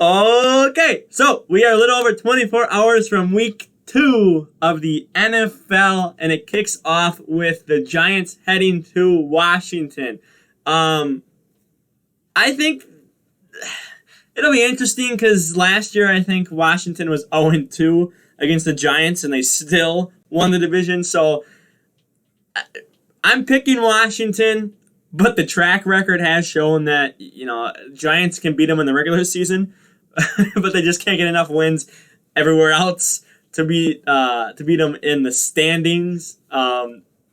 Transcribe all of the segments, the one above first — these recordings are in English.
Okay, so we are a little over 24 hours from week 2 of the NFL, and it kicks off with the Giants heading to Washington. Um, I think it'll be interesting because last year I think Washington was 0-2 against the Giants, and they still won the division. So I'm picking Washington, but the track record has shown that Giants can beat them in the regular season, but they just can't get enough wins everywhere else to beat them in the standings.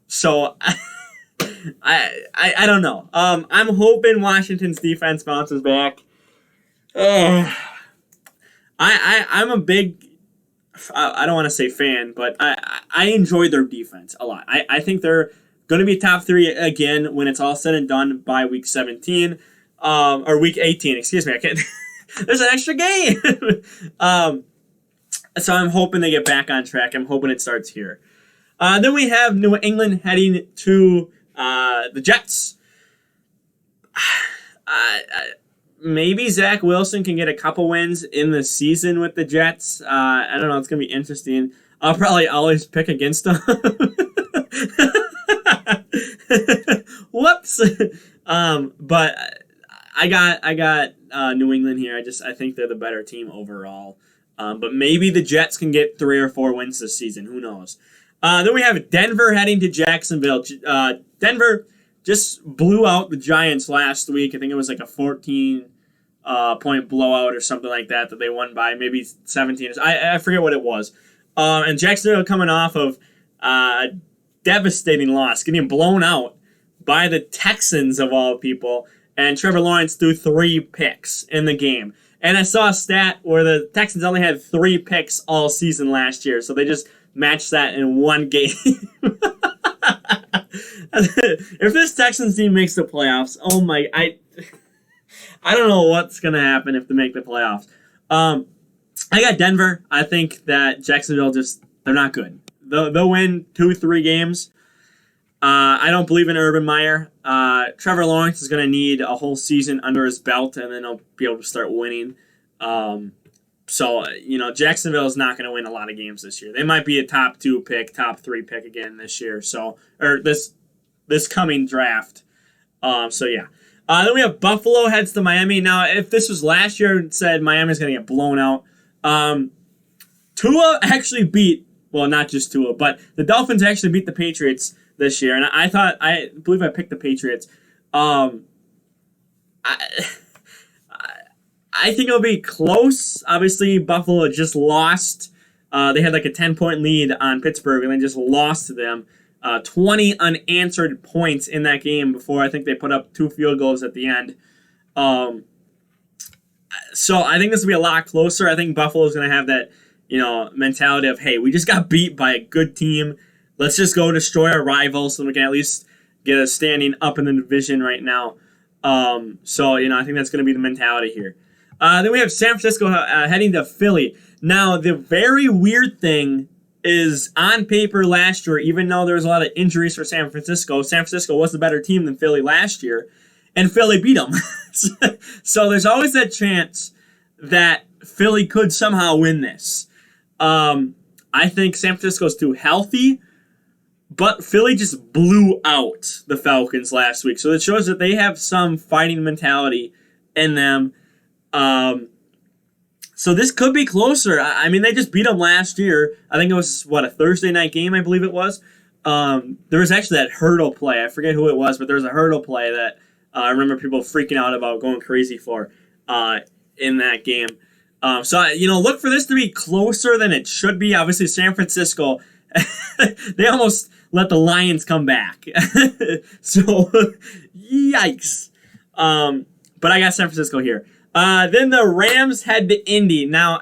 So I don't know. I'm hoping Washington's defense bounces back. I'm a big, I don't want to say fan, but I enjoy their defense a lot. I think they're going to be top 3 again when it's all said and done by week 17, or week 18. Excuse me, I can't. There's an extra game. So I'm hoping they get back on track. I'm hoping it starts here. Then we have New England heading to the Jets. Maybe Zach Wilson can get a couple wins in the season with the Jets. I don't know. It's going to be interesting. I'll probably always pick against them. Whoops. But I got New England here. I think they're the better team overall. But maybe the Jets can get 3 or 4 wins this season. Who knows? Then we have Denver heading to Jacksonville. Denver just blew out the Giants last week. I think it was like a 14-point blowout or something like that they won by, maybe 17. I forget what it was. And Jacksonville coming off of a devastating loss, getting blown out by the Texans of all people. And Trevor Lawrence threw 3 picks in the game. And I saw a stat where the Texans only had 3 picks all season last year. So they just matched that in one game. If this Texans team makes the playoffs, oh my, I don't know what's going to happen if they make the playoffs. I got Denver. I think that Jacksonville they're not good. They'll win 2-3 games. I don't believe in Urban Meyer. Trevor Lawrence is going to need a whole season under his belt, and then he'll be able to start winning. So Jacksonville is not going to win a lot of games this year. They might be a top 2 pick, top 3 pick again this year. Or this coming draft. So yeah. Then we have Buffalo heads to Miami. Now, if this was last year and said Miami's going to get blown out, Tua actually beat, well, not just Tua, but the Dolphins actually beat the Patriots this year. And I believe I picked the Patriots. I think it'll be close. Obviously, Buffalo just lost. They had like a 10-point lead on Pittsburgh, and they just lost to them. 20 unanswered points in that game before I think they put up 2 field goals at the end. So I think this will be a lot closer. I think Buffalo's going to have that, mentality of, hey, we just got beat by a good team. Let's just go destroy our rivals so we can at least get a standing up in the division right now. So I think that's going to be the mentality here. Then we have San Francisco heading to Philly. Now, the very weird thing is on paper last year, even though there was a lot of injuries for San Francisco was the better team than Philly last year, and Philly beat them. So there's always that chance that Philly could somehow win this. I think San Francisco's too healthy, but Philly just blew out the Falcons last week. So it shows that they have some fighting mentality in them. So this could be closer. I mean, they just beat them last year. I think it was, a Thursday night game, I believe it was. There was actually that hurdle play. I forget who it was, but there was a hurdle play that I remember people freaking out about, going crazy for in that game. So look for this to be closer than it should be. Obviously, San Francisco, they almost let the Lions come back. So, yikes. But I got San Francisco here. Then the Rams head to Indy. Now,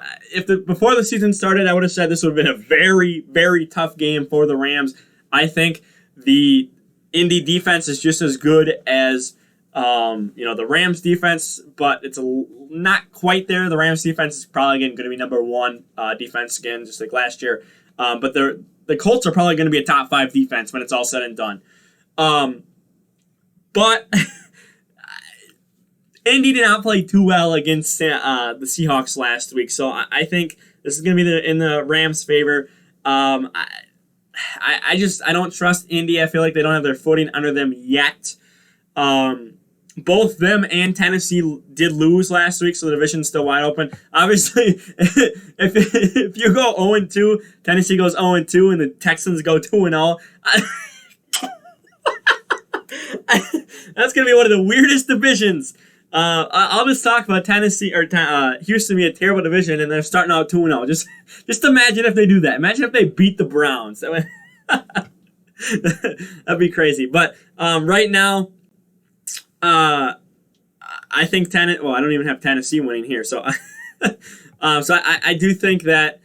before the season started, I would have said this would have been a very, very tough game for the Rams. I think the Indy defense is just as good as the Rams defense, but it's not quite there. The Rams defense is probably going to be number 1 defense again, just like last year. But the Colts are probably going to be a top 5 defense when it's all said and done. But Indy did not play too well against the Seahawks last week, so I think this is going to be in the Rams' favor. I don't trust Indy. I feel like they don't have their footing under them yet. Both them and Tennessee did lose last week, so the division's still wide open. Obviously, if you go 0-2, Tennessee goes 0-2, and the Texans go 2-0. That's going to be one of the weirdest divisions. I'll just talk about Tennessee or Houston being a terrible division, and they're starting out 2-0. Just imagine if they do that. Imagine if they beat the Browns. That'd be crazy. But right now, I think I don't even have Tennessee winning here. So, I do think that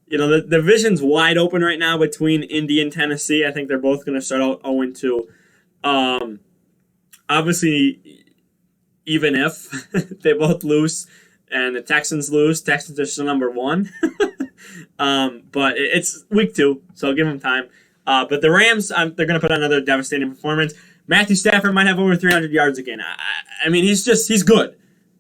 the division's wide open right now between Indy and Tennessee. I think they're both going to start out 0-2. Obviously, even if they both lose and the Texans lose, Texans are still number 1. But it's week 2, so I'll give them time. But the Rams, they're going to put on another devastating performance. Matthew Stafford might have over 300 yards again. I mean, he's good.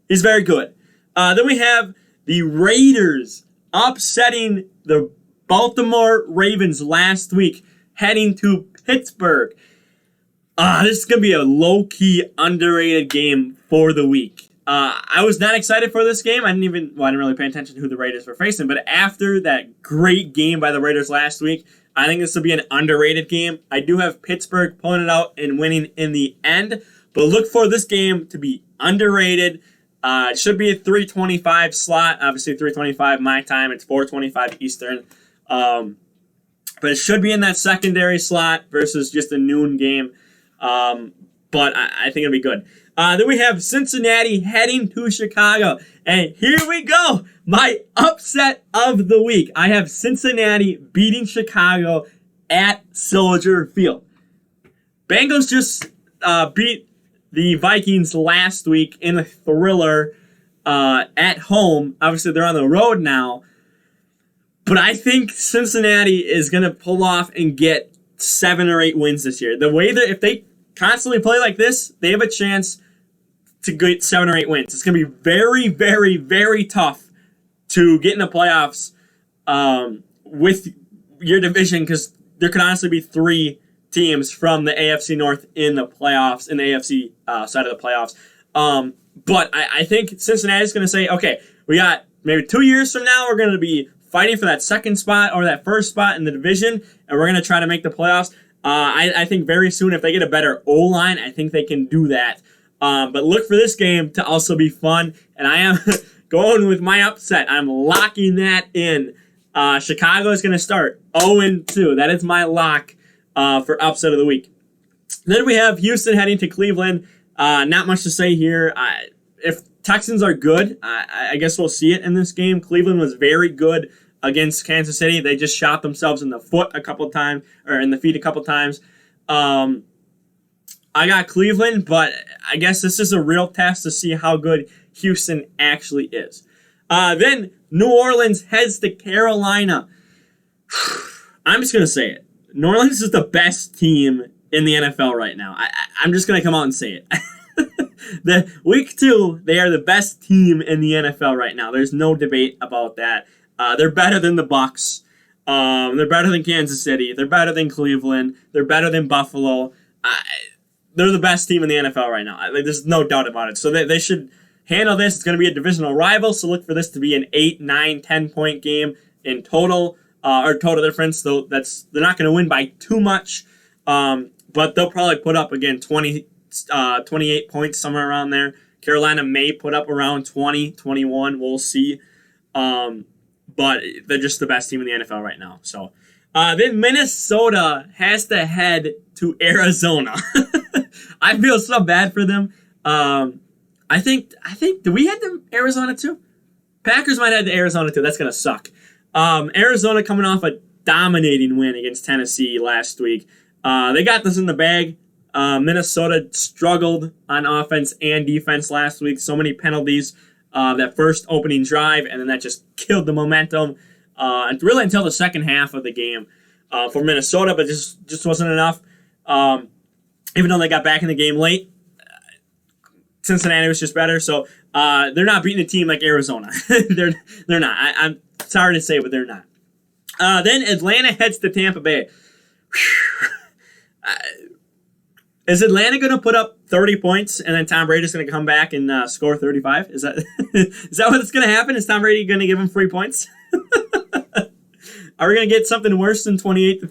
He's very good. Then we have the Raiders upsetting the Baltimore Ravens last week, heading to Pittsburgh. This is going to be a low-key, underrated game for the week. I was not excited for this game. I didn't really pay attention to who the Raiders were facing. But after that great game by the Raiders last week, I think this will be an underrated game. I do have Pittsburgh pulling it out and winning in the end. But look for this game to be underrated. It should be a 3:25 slot. Obviously, 3:25 my time. It's 4:25 Eastern. But it should be in that secondary slot versus just a noon game. But I think it'll be good. Then we have Cincinnati heading to Chicago. And here we go. My upset of the week. I have Cincinnati beating Chicago at Soldier Field. Bengals just beat the Vikings last week in a thriller at home. Obviously, they're on the road now. But I think Cincinnati is going to pull off and get 7 or 8 wins this year. The way that if they constantly play like this, they have a chance to get 7 or 8 wins. It's going to be very, very, very tough to get in the playoffs with your division because there could honestly be 3 teams from the AFC North in the playoffs, in the AFC side of the playoffs. But I think Cincinnati is going to say, okay, we got maybe 2 years from now, we're going to be fighting for that second spot or that first spot in the division, and we're going to try to make the playoffs. I think very soon, if they get a better O-line, I think they can do that. But look for this game to also be fun, and I am going with my upset. I'm locking that in. Chicago is going to start 0-2. That is my lock for upset of the week. Then we have Houston heading to Cleveland. Not much to say here. If Texans are good, I guess we'll see it in this game. Cleveland was very good against Kansas City. They just shot themselves in the feet a couple times. I got Cleveland, but I guess this is a real test to see how good Houston actually is. Then New Orleans heads to Carolina. I'm just going to say it. New Orleans is the best team in the NFL right now. I'm just going to come out and say it. The week 2, they are the best team in the NFL right now. There's no debate about that. They're better than the Bucs. They're better than Kansas City. They're better than Cleveland. They're better than Buffalo. They're the best team in the NFL right now. There's no doubt about it. So they should handle this. It's going to be a divisional rival, so look for this to be an 8, 9, 10-point game in total, or total difference. So they're not going to win by too much, but they'll probably put up, again, 28 points, somewhere around there. Carolina may put up around 20, 21. We'll see. But they're just the best team in the NFL right now. So then Minnesota has to head to Arizona. I feel so bad for them. I think do we head to Arizona too? Packers might head to Arizona too. That's gonna suck. Arizona coming off a dominating win against Tennessee last week. They got this in the bag. Minnesota struggled on offense and defense last week. So many penalties. That first opening drive, and then that just killed the momentum. Really until the second half of the game for Minnesota, but just wasn't enough. Even though they got back in the game late, Cincinnati was just better. So they're not beating a team like Arizona. they're not. I'm sorry to say, but they're not. Then Atlanta heads to Tampa Bay. Is Atlanta going to put up 30 points and then Tom Brady's going to come back and score 35? Is that is that what's going to happen? Is Tom Brady going to give him free points? Are we going to get something worse than 28-3?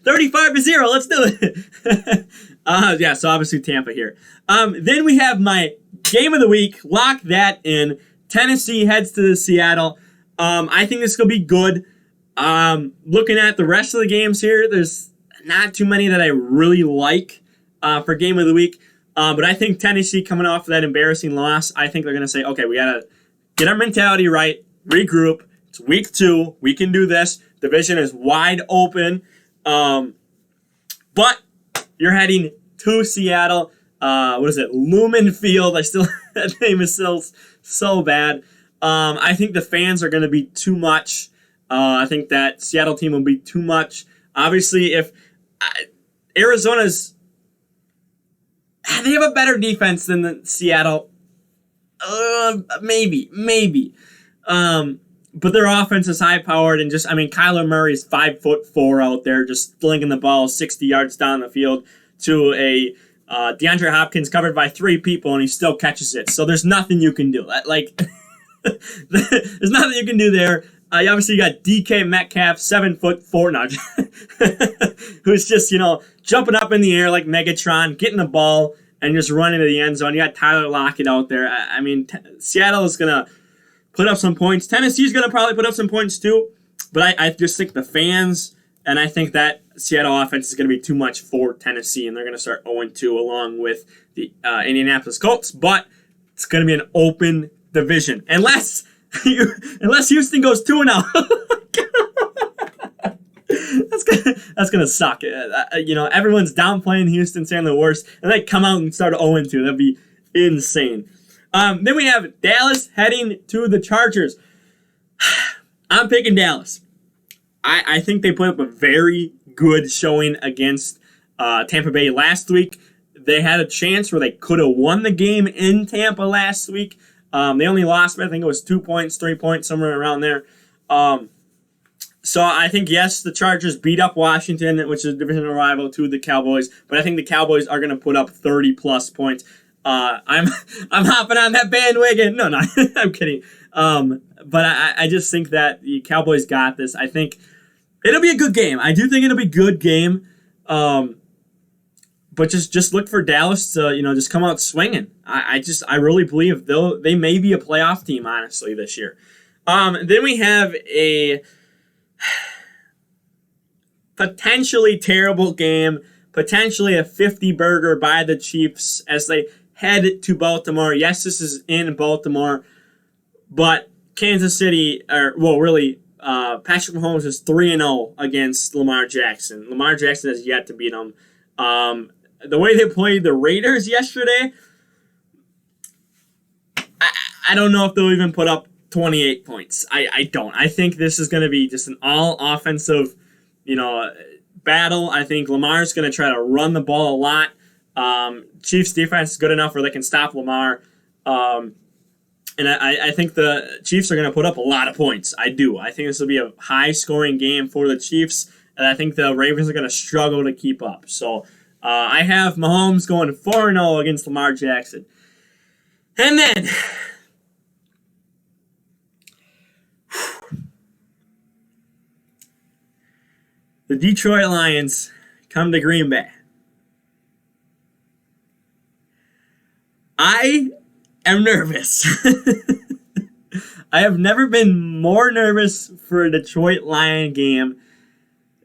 35-0. Let's do it. Yeah, so obviously Tampa here. Then we have my game of the week. Lock that in. Tennessee heads to Seattle. I think this is going to be good. Looking at the rest of the games here, there's not too many that I really like for game of the week. But I think Tennessee, coming off of that embarrassing loss, I think they're going to say, okay, we got to get our mentality right, regroup. It's week 2. We can do this. Division is wide open. But you're heading to Seattle. What is it? Lumen Field. That name is so bad. I think the fans are going to be too much. I think that Seattle team will be too much. Obviously, if Arizona's... They have a better defense than the Seattle. Maybe. But their offense is high-powered and Kyler Murray's 5'4" out there just slinging the ball 60 yards down the field to a DeAndre Hopkins covered by 3 people and he still catches it. So there's nothing you can do. There's nothing you can do there. Obviously, you got DK Metcalf, 7'4" now, who's just, jumping up in the air like Megatron, getting the ball, and just running to the end zone. You got Tyler Lockett out there. Seattle is going to put up some points. Tennessee's going to probably put up some points too, but I just think the fans, and I think that Seattle offense is going to be too much for Tennessee, and they're going to start 0-2 along with the Indianapolis Colts, but it's going to be an open division. Unless Houston goes 2-0. That's gonna suck. Everyone's downplaying Houston, saying the worst, and they come out and start 0-2. That'd be insane. Then we have Dallas heading to the Chargers. I'm picking Dallas. I think they put up a very good showing against Tampa Bay last week. They had a chance where they could have won the game in Tampa last week. They only lost, I think it was 2 points, 3 points, somewhere around there. So I think, yes, the Chargers beat up Washington, which is a divisional rival to the Cowboys, but I think the Cowboys are going to put up 30-plus points. I'm hopping on that bandwagon. No, I'm kidding. But I just think that the Cowboys got this. I think it'll be a good game. I do think it'll be a good game. But just look for Dallas to, just come out swinging. I really believe they may be a playoff team, honestly, this year. Then we have a potentially terrible game, potentially a 50-burger by the Chiefs as they head to Baltimore. Yes, this is in Baltimore, but Kansas City, Patrick Mahomes is 3-0 against Lamar Jackson. Lamar Jackson has yet to beat him. The way they played the Raiders yesterday, I don't know if they'll even put up 28 points. I don't. I think this is going to be just an all-offensive, battle. I think Lamar's going to try to run the ball a lot. Chiefs' defense is good enough where they can stop Lamar. And I think the Chiefs are going to put up a lot of points. I do. I think this will be a high-scoring game for the Chiefs, and I think the Ravens are going to struggle to keep up. So I have Mahomes going 4-0 against Lamar Jackson. And then the Detroit Lions come to Green Bay. I am nervous. I have never been more nervous for a Detroit Lion game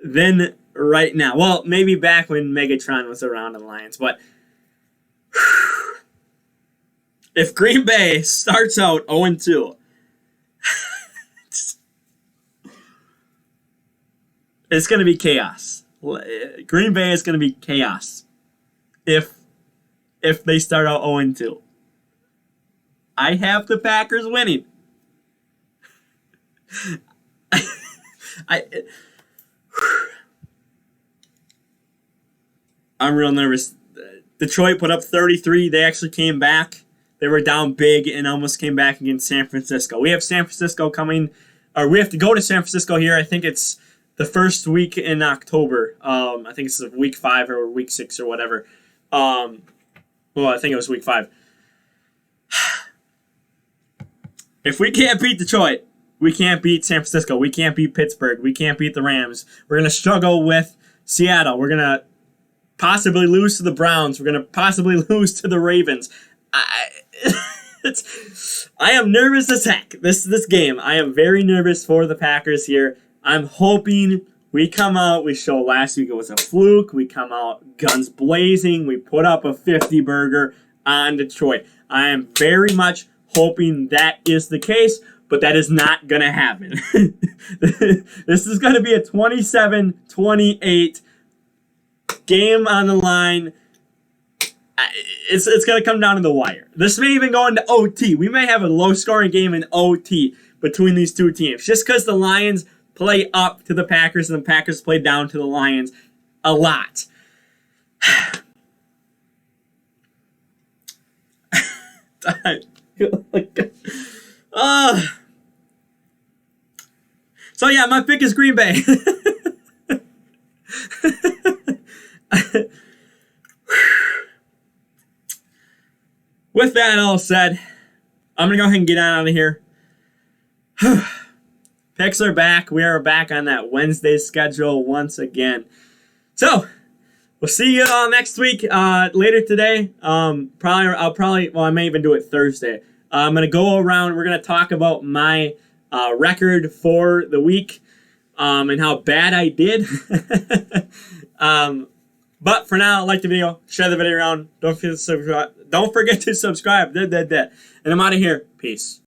than right now. Well, maybe back when Megatron was around in the Lions, but if Green Bay starts out 0-2, it's going to be chaos. Green Bay is going to be chaos if they start out 0-2. I have the Packers winning. I'm real nervous. Detroit put up 33. They actually came back. they were down big and almost came back against San Francisco. We have San Francisco coming, or we have to go to San Francisco here. I think it's the first week in October. I think it's week 5 or week 6 or whatever. Well, I think it was week 5. If we can't beat Detroit, we can't beat San Francisco. We can't beat Pittsburgh. We can't beat the Rams. We're going to struggle with Seattle. We're going to possibly lose to the Browns. We're going to possibly lose to the Ravens. I am nervous as heck. This game. I am very nervous for the Packers here. I'm hoping we come out. We show last week it was a fluke. We come out guns blazing. We put up a 50-burger on Detroit. I am very much hoping that is the case, but that is not going to happen. This is going to be a 27-28 game on the line. It's going to come down to the wire. This may even go into OT. We may have a low-scoring game in OT between these two teams, just because the Lions play up to the Packers and the Packers play down to the Lions a lot. So yeah, my pick is Green Bay. With that all said, I'm going to go ahead and get out of here. Picks are back. We are back on that Wednesday schedule once again. So, we'll see you all next week. Later today. I may even do it Thursday. I'm going to go around. We're going to talk about my record for the week and how bad I did. But for now, like the video, share the video around. Don't forget to subscribe. And I'm out of here. Peace.